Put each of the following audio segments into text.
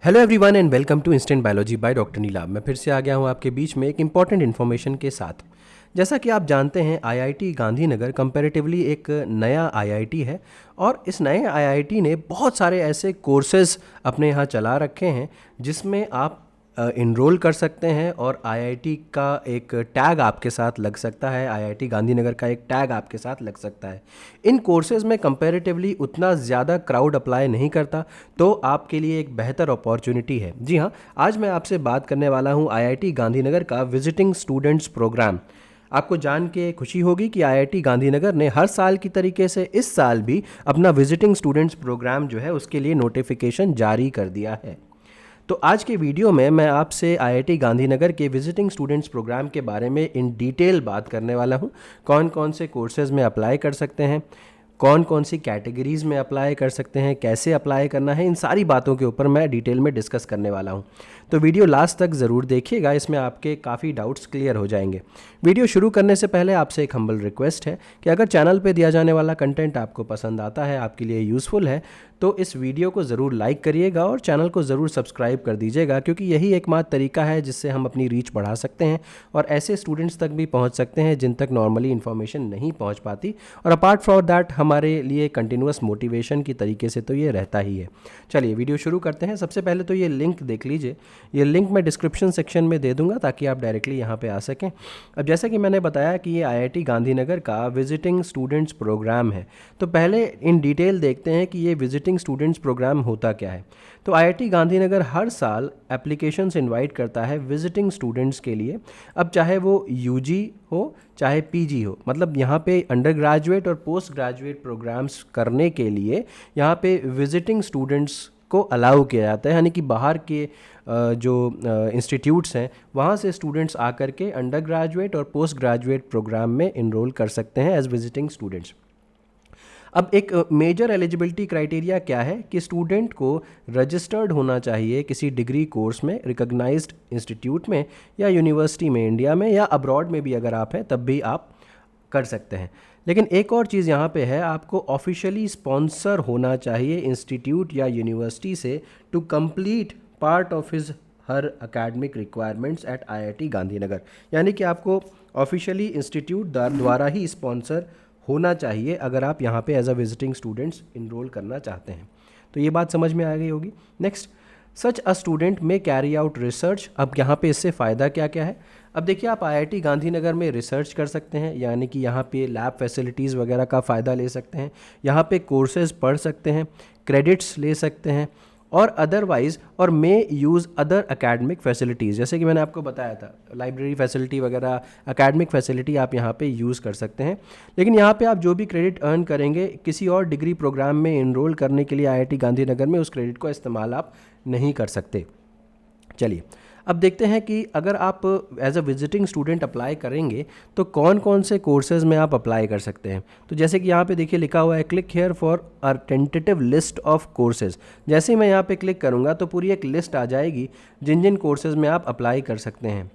Hello everyone and welcome to instant biology by doctor Neela. मैं फिर से आ गया हूँ आपके बीच में एक इम्पॉर्टेंट इन्फॉर्मेशन के साथ। जैसा कि आप जानते हैं आईआईटी गांधीनगर कंपैरेटिवली एक नया आईआईटी है और इस नए आईआईटी ने बहुत सारे ऐसे कोर्सेज अपने यहाँ चला रखे हैं जिसमें आप इनरोल कर सकते हैं और आईआईटी का एक टैग आपके साथ लग सकता है, आईआईटी गांधीनगर का एक टैग आपके साथ लग सकता है। इन कोर्सेज़ में कंपैरेटिवली उतना ज़्यादा क्राउड अप्लाई नहीं करता, तो आपके लिए एक बेहतर अपॉर्चुनिटी है। जी हाँ, आज मैं आपसे बात करने वाला हूँ आईआईटी गांधीनगर का विजिटिंग स्टूडेंट्स प्रोग्राम। आपको जान के खुशी होगी कि आईआईटी गांधीनगर ने हर साल की तरीके से इस साल भी अपना विजिटिंग स्टूडेंट्स प्रोग्राम जो है उसके लिए नोटिफिकेशन जारी कर दिया है। तो आज के वीडियो में मैं आपसे आईआईटी गांधीनगर के विजिटिंग स्टूडेंट्स प्रोग्राम के बारे में इन डिटेल बात करने वाला हूं। कौन कौन से कोर्सेज़ में अप्लाई कर सकते हैं, कौन कौन सी कैटेगरीज़ में अप्लाई कर सकते हैं, कैसे अप्लाई करना है, इन सारी बातों के ऊपर मैं डिटेल में डिस्कस करने वाला हूं। तो वीडियो लास्ट तक ज़रूर देखिएगा, इसमें आपके काफ़ी डाउट्स क्लियर हो जाएंगे। वीडियो शुरू करने से पहले आपसे एक हम्बल रिक्वेस्ट है कि अगर चैनल पे दिया जाने वाला कंटेंट आपको पसंद आता है, आपके लिए यूज़फुल है, तो इस वीडियो को ज़रूर लाइक करिएगा और चैनल को ज़रूर सब्सक्राइब कर दीजिएगा, क्योंकि यही एकमात्र तरीका है जिससे हम अपनी रीच बढ़ा सकते हैं और ऐसे स्टूडेंट्स तक भी पहुंच सकते हैं जिन तक नॉर्मली इन्फॉर्मेशन नहीं पहुंच पाती। और अपार्ट फ्रॉम दैट हमारे लिए कंटिन्यूस मोटिवेशन की तरीके से तो ये रहता ही है। चलिए वीडियो शुरू करते हैं। सबसे पहले तो ये लिंक देख लीजिए, ये लिंक मैं डिस्क्रिप्शन सेक्शन में दे दूंगा ताकि आप डायरेक्टली यहाँ पे आ सकें। अब जैसा कि मैंने बताया कि ये आईआईटी गांधीनगर का विजिटिंग स्टूडेंट्स प्रोग्राम है, तो पहले इन डिटेल देखते हैं कि ये विजिटिंग स्टूडेंट्स प्रोग्राम होता क्या है। तो आईआईटी गांधीनगर हर साल एप्लीकेशंस इनवाइट करता है विजिटिंग स्टूडेंट्स के लिए। अब चाहे वो यूजी हो चाहे पीजी हो, मतलब यहाँ पे अंडर ग्रेजुएट और पोस्ट ग्रेजुएट प्रोग्राम्स करने के लिए यहाँ पे विजिटिंग स्टूडेंट्स को अलाउ किया जाता है, यानी कि बाहर के जो इंस्टीट्यूट्स हैं वहाँ से स्टूडेंट्स आकर के अंडर ग्रेजुएट और पोस्ट ग्रेजुएट प्रोग्राम में इनरोल कर सकते हैं एज विजिटिंग स्टूडेंट्स। अब एक मेजर एलिजिबिलिटी क्राइटेरिया क्या है कि स्टूडेंट को रजिस्टर्ड होना चाहिए किसी डिग्री कोर्स में, रिकॉग्नाइज्ड इंस्टीट्यूट में या यूनिवर्सिटी में, इंडिया में या अब्रॉड में भी अगर आप हैं तब भी आप कर सकते हैं। लेकिन एक और चीज़ यहाँ पे है, आपको ऑफिशियली स्पॉन्सर होना चाहिए इंस्टीट्यूट या यूनिवर्सिटी से to complete part of his her academic requirements at IIT Gandhinagar, यानी कि आपको ऑफिशियली इंस्टीट्यूट द्वारा ही स्पॉन्सर होना चाहिए अगर आप यहाँ पे as a visiting students enroll करना चाहते हैं। तो ये बात समझ में आ गई होगी। नेक्स्ट, सच अ स्टूडेंट में कैरी आउट रिसर्च। अब यहाँ पे इससे फ़ायदा क्या क्या है। अब देखिए, आप आईआईटी गांधीनगर में रिसर्च कर सकते हैं, यानी कि यहाँ पे लैब फैसिलिटीज़ वगैरह का फ़ायदा ले सकते हैं, यहाँ पे कोर्सेज पढ़ सकते हैं, क्रेडिट्स ले सकते हैं और अदरवाइज़ और may use other academic facilities. जैसे कि मैंने आपको बताया था, लाइब्रेरी फैसिलिटी वगैरह, एकेडमिक फैसिलिटी आप यहाँ पे यूज़ कर सकते हैं। लेकिन यहाँ पे आप जो भी क्रेडिट अर्न करेंगे किसी और डिग्री प्रोग्राम में इनरोल करने के लिए आईआईटी गांधीनगर में, उस क्रेडिट का इस्तेमाल आप नहीं कर सकते। चलिए अब देखते हैं कि अगर आप as a visiting student apply करेंगे तो कौन कौन से कोर्सेज़ में आप अप्लाई कर सकते हैं। तो जैसे कि यहाँ पे देखिए लिखा हुआ है click here for a tentative list of courses. जैसे ही मैं यहाँ पे क्लिक करूँगा तो पूरी एक लिस्ट आ जाएगी जिन जिन कोर्सेज़ में आप अप्लाई कर सकते हैं।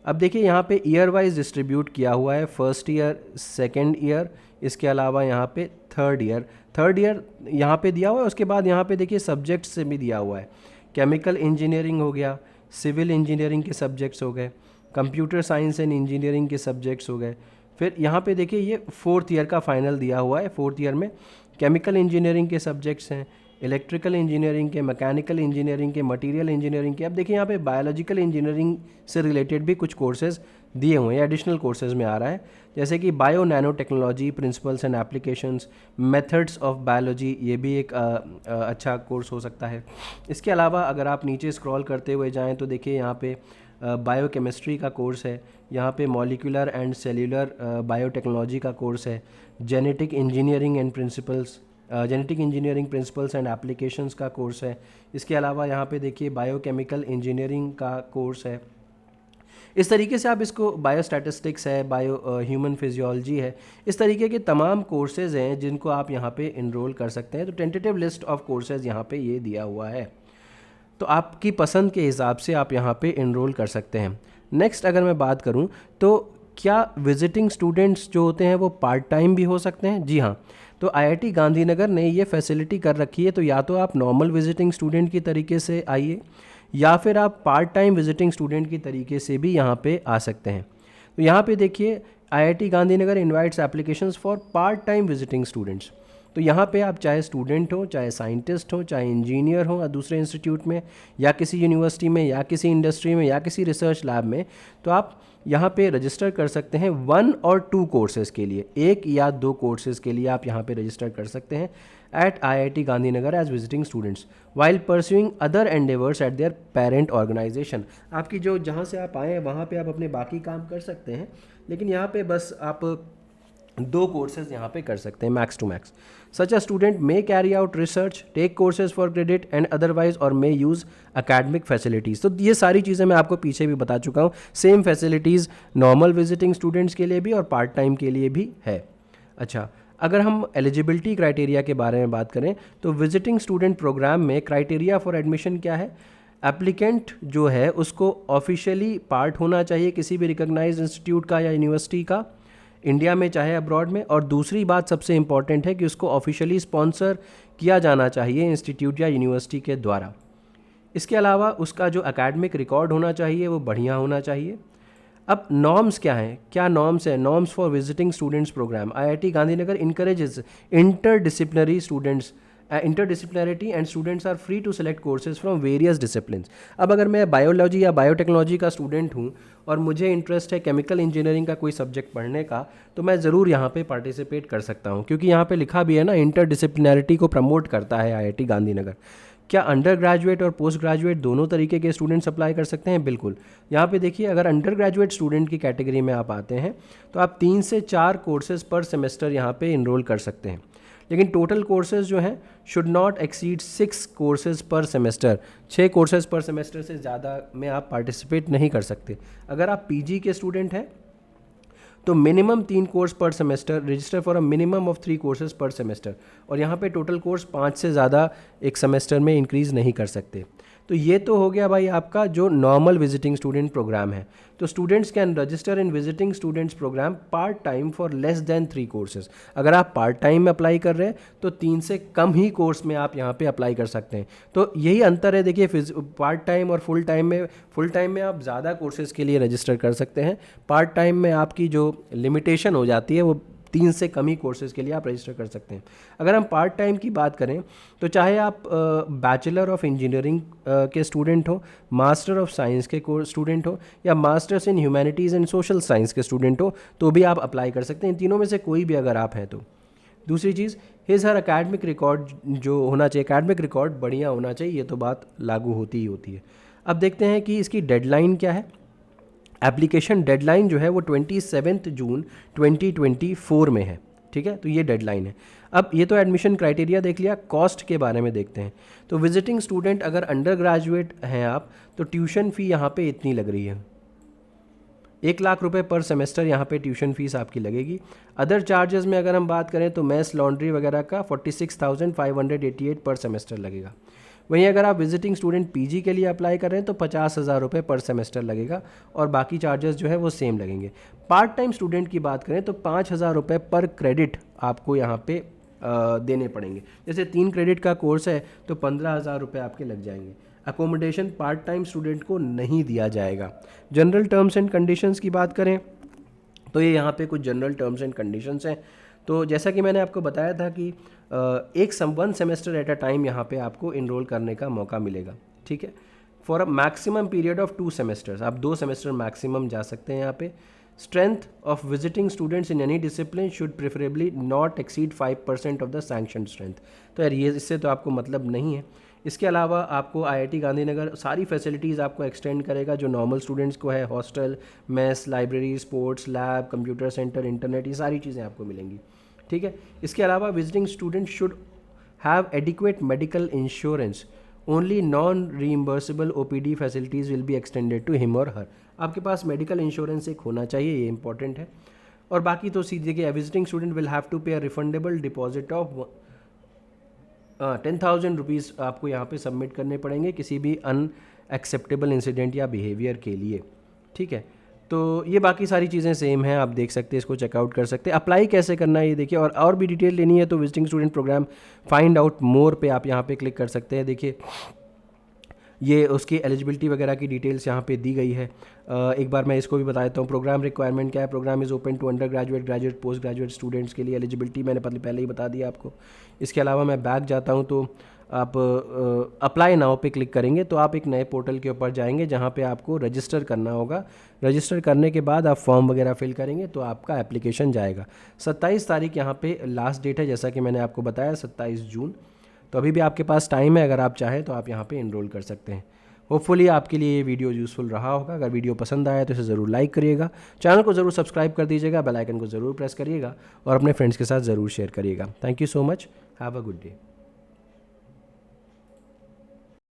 अब देखिए यहाँ पे ईयर वाइज डिस्ट्रीब्यूट किया हुआ है, फर्स्ट ईयर, सेकेंड ईयर, इसके अलावा यहाँ पे थर्ड ईयर यहाँ पे दिया हुआ है। उसके बाद यहाँ पे देखिए सब्जेक्ट्स से भी दिया हुआ है, केमिकल इंजीनियरिंग हो गया, सिविल इंजीनियरिंग के सब्जेक्ट्स हो गए, कंप्यूटर साइंस एंड इंजीनियरिंग के सब्जेक्ट्स हो गए। फिर यहाँ पे देखिए ये फोर्थ ईयर का फाइनल दिया हुआ है। फोर्थ ईयर में केमिकल इंजीनियरिंग के सब्जेक्ट्स हैं, इलेक्ट्रिकल इंजीनियरिंग के, मैकेनिकल इंजीनियरिंग के, मटेरियल इंजीनियरिंग के। अब देखिए यहाँ पे बायोलॉजिकल इंजीनियरिंग से रिलेटेड भी कुछ कोर्सेज़ दिए हुए हैं, एडिशनल कोर्सेज़ में आ रहा है, जैसे कि bio nano technology, principles and applications, methods of biology, ये भी एक अच्छा कोर्स हो सकता है। इसके अलावा अगर आप नीचे स्क्रॉल करते हुए जाएँ तो देखिए यहाँ पे बायोकेमिस्ट्री का कोर्स है, यहाँ पे मॉलिक्यूलर एंड सेल्यूलर बायोटेक्नोलॉजी का कोर्स है, genetic engineering principles and applications का कोर्स है। इसके अलावा यहाँ पे देखिए बायोकेमिकल इंजीनियरिंग का कोर्स है। इस तरीके से आप इसको, बायोस्टैटिस्टिक्स है, बायो ह्यूमन फिजियोलॉजी है, इस तरीके के तमाम कोर्सेज़ हैं जिनको आप यहाँ पे इनरोल कर सकते हैं। तो टेंटेटिव लिस्ट ऑफ कोर्सेज़ यहाँ पे ये दिया हुआ है, तो आपकी पसंद के हिसाब से आप यहाँ पे इनरोल कर सकते हैं। नेक्स्ट अगर मैं बात करूँ तो क्या विजिटिंग स्टूडेंट्स जो होते हैं वो पार्ट टाइम भी हो सकते हैं? जी हाँ। तो आईआईटी गांधीनगर ने ये फैसिलिटी कर रखी है, तो या तो आप नॉर्मल विजिटिंग स्टूडेंट की तरीके से आइए या फिर आप पार्ट टाइम विजिटिंग स्टूडेंट की तरीके से भी यहाँ पे आ सकते हैं। तो यहाँ पे देखिए IIT Gandhinagar invites applications for part time visiting students. तो यहाँ पे आप चाहे स्टूडेंट हो, चाहे साइंटिस्ट हो, चाहे इंजीनियर हो दूसरे इंस्टीट्यूट में या किसी यूनिवर्सिटी में या किसी इंडस्ट्री में या किसी रिसर्च लैब में, तो आप यहाँ पे रजिस्टर कर सकते हैं 1 और 2 कोर्सेज़ के लिए, 1 या 2 कोर्सेज़ के लिए आप यहाँ पे रजिस्टर कर सकते हैं at IIT Gandhinagar as visiting students while pursuing other endeavours at their parent organisation. आपकी जो जहाँ से आप आए हैं वहाँ पे आप अपने बाकी काम कर सकते हैं, लेकिन यहाँ पे बस आप 2 कोर्सेज यहाँ पे कर सकते हैं max to max. Such a student may carry out research, take courses for credit and otherwise और मे यूज़ अकेडमिक फैसिलिटीज़। तो ये सारी चीज़ें मैं आपको पीछे भी बता चुका हूँ। Same facilities normal visiting students के लिए भी और पार्ट टाइम के लिए भी है। अच्छा, अगर हम एलिजिबिलिटी क्राइटेरिया के बारे में बात करें तो विजिटिंग स्टूडेंट प्रोग्राम में क्राइटेरिया फॉर एडमिशन क्या है? एप्लीकेंट जो है उसको ऑफिशियली पार्ट होना चाहिए किसी भी रिकॉग्नाइज्ड इंस्टीट्यूट का या यूनिवर्सिटी का, इंडिया में चाहे अब्रॉड में, और दूसरी बात सबसे इम्पॉर्टेंट है कि उसको ऑफिशियली स्पॉन्सर किया जाना चाहिए इंस्टीट्यूट या यूनिवर्सिटी के द्वारा। इसके अलावा उसका जो एकेडमिक रिकॉर्ड होना चाहिए वो बढ़िया होना चाहिए। अब नॉर्म्स क्या हैं? क्या नॉर्म्स हैं? Norms for visiting students programme. IIT Gandhinagar encourages interdisciplinary students interdisciplinarity and students are free to select courses from various disciplines. अब अगर मैं बायोलॉजी या बायोटेक्नोलॉजी का स्टूडेंट हूँ और मुझे इंटरेस्ट है केमिकल इंजीनियरिंग का कोई सब्जेक्ट पढ़ने का, तो मैं ज़रूर यहाँ पे पार्टिसिपेट कर सकता हूँ, क्योंकि यहाँ पे लिखा भी है ना, इंटरडिसिप्लिनरिटी को प्रमोट करता है आईआईटी गांधीनगर। क्या अंडर ग्रेजुएट और पोस्ट ग्रेजुएट दोनों तरीके के स्टूडेंट्स अप्लाई कर सकते हैं? बिल्कुल। यहाँ पे देखिए, अगर अंडर ग्रेजुएट स्टूडेंट की कैटेगरी में आप आते हैं तो आप 3 से 4 कोर्सेज पर सेमेस्टर यहाँ पे इनरोल कर सकते हैं, लेकिन टोटल कोर्सेज जो हैं शुड नॉट एक्सीड 6 कोर्सेज पर सेमेस्टर। 6 कोर्सेज पर सेमेस्टर से ज़्यादा में आप पार्टिसिपेट नहीं कर सकते। अगर आप पीजी के स्टूडेंट हैं तो मिनिमम 3 कोर्स पर semester, register for a minimum of 3 courses पर सेमेस्टर, और यहाँ पे टोटल कोर्स 5 से ज़्यादा एक सेमेस्टर में इंक्रीज़ नहीं कर सकते। तो ये तो हो गया भाई आपका जो नॉर्मल विजिटिंग स्टूडेंट प्रोग्राम है। तो students can register in visiting students programme part time for less than 3 courses. अगर आप पार्ट टाइम में अप्लाई कर रहे हैं तो 3 से कम ही कोर्स में आप यहाँ पे अप्लाई कर सकते हैं। तो यही अंतर है। देखिए, पार्ट टाइम और फुल टाइम में आप ज़्यादा कोर्सेज़ के लिए रजिस्टर कर सकते हैं। पार्ट टाइम में आपकी जो लिमिटेशन हो जाती है वो 3 से कम ही कोर्सेज़ के लिए आप रजिस्टर कर सकते हैं। अगर हम पार्ट टाइम की बात करें तो चाहे आप बैचलर ऑफ इंजीनियरिंग के स्टूडेंट हो, मास्टर ऑफ साइंस के स्टूडेंट हो, या masters in humanities and social science के स्टूडेंट हो, तो भी आप अप्लाई कर सकते हैं। इन तीनों में से कोई भी अगर आप हैं तो। दूसरी चीज़, हिज हर एकेडमिक रिकॉर्ड जो होना चाहिए, एकेडमिक रिकॉर्ड बढ़िया होना चाहिए, ये तो बात लागू होती ही होती है। अब देखते हैं कि इसकी डेडलाइन क्या है। एप्लीकेशन डेडलाइन जो है वो 27 जून 2024 में है। ठीक है, तो ये डेडलाइन है। अब ये तो एडमिशन क्राइटेरिया देख लिया। कॉस्ट के बारे में देखते हैं। तो विजिटिंग स्टूडेंट अगर अंडर ग्रेजुएट हैं आप, तो ट्यूशन फ़ी यहाँ पे इतनी लग रही है, 1 लाख रुपए पर सेमेस्टर यहाँ पे ट्यूशन फीस आपकी लगेगी। अदर चार्जेस में अगर हम बात करें तो मेस, लॉन्ड्री वगैरह का 46,588 पर सेमेस्टर लगेगा। वहीं अगर आप विजिटिंग स्टूडेंट पीजी के लिए अप्लाई कर रहे हैं तो 50,000 रुपये पर सेमेस्टर लगेगा, और बाकी चार्जेस जो है वो सेम लगेंगे। पार्ट टाइम स्टूडेंट की बात करें तो 5,000 रुपये पर क्रेडिट आपको यहाँ पे देने पड़ेंगे। जैसे 3 क्रेडिट का कोर्स है तो 15,000 रुपये आपके लग जाएंगे। अकोमोडेशन पार्ट टाइम स्टूडेंट को नहीं दिया जाएगा। जनरल टर्म्स एंड कंडीशंस की बात करें तो ये यहाँ पे कुछ जनरल टर्म्स एंड कंडीशंस हैं। तो जैसा कि मैंने आपको बताया था कि एक 1 सेमेस्टर एट अ टाइम यहाँ पे आपको इनरोल करने का मौका मिलेगा। ठीक है, for a maximum period of 2 semesters, आप 2 सेमेस्टर मैक्सिमम जा सकते हैं यहाँ पे। Strength of visiting students in any discipline should preferably not exceed 5% of the sanction strength. तो यार ये इससे तो आपको मतलब नहीं है। इसके अलावा आपको आईआईटी गांधीनगर सारी फैसिलिटीज़ आपको एक्सटेंड करेगा जो नॉर्मल स्टूडेंट्स को है। Hostel, mess, library, sports, lab, computer centre, internet, ये सारी चीज़ें आपको मिलेंगी। ठीक है, इसके अलावा visiting student should have adequate medical insurance. Only non reimbursable OPD facilities will be extended to him or her. आपके पास मेडिकल इंश्योरेंस एक होना चाहिए, ये इंपॉर्टेंट है। और बाकी तो सीधे कि visiting student will have to pay a refundable deposit of 10,000 rupees आपको यहाँ पे सबमिट करने पड़ेंगे किसी भी अनएक्सेप्टेबल इंसिडेंट या बिहेवियर के लिए। ठीक है, तो ये बाकी सारी चीज़ें सेम हैं, आप देख सकते हैं, इसको चेकआउट कर सकते हैं। अप्लाई कैसे करना है ये देखिए, और भी डिटेल लेनी है तो visiting student programme find out more पे आप यहाँ पे क्लिक कर सकते हैं। देखिए ये उसकी एलिजिबिलिटी वगैरह की डिटेल्स यहाँ पे दी गई है। एक बार मैं इसको भी बता देता हूँ। प्रोग्राम रिक्वायरमेंट क्या है, programme is open to undergraduate, graduate, post graduate students के लिए एलिजिबिलिटी मैंने पहले ही बता दिया आपको। इसके अलावा मैं बैक जाता हूँ तो आप अप्लाई नाउ पे क्लिक करेंगे तो आप एक नए पोर्टल के ऊपर जाएंगे जहाँ पे आपको रजिस्टर करना होगा। रजिस्टर करने के बाद आप फॉर्म वगैरह फिल करेंगे तो आपका एप्लीकेशन जाएगा। 27 तारीख यहाँ पे लास्ट डेट है, जैसा कि मैंने आपको बताया 27 जून। तो अभी भी आपके पास टाइम है, अगर आप चाहें तो आप यहाँ पे इनरोल कर सकते हैं। होपफुली आपके लिए ये वीडियो यूज़फुल रहा होगा। अगर वीडियो पसंद आया तो इसे ज़रूर लाइक करिएगा, चैनल को ज़रूर सब्सक्राइब कर दीजिएगा, बेल आइकन को ज़रूर प्रेस करिएगा और अपने फ्रेंड्स के साथ ज़रूर शेयर करिएगा। Thank you so much, have a good day.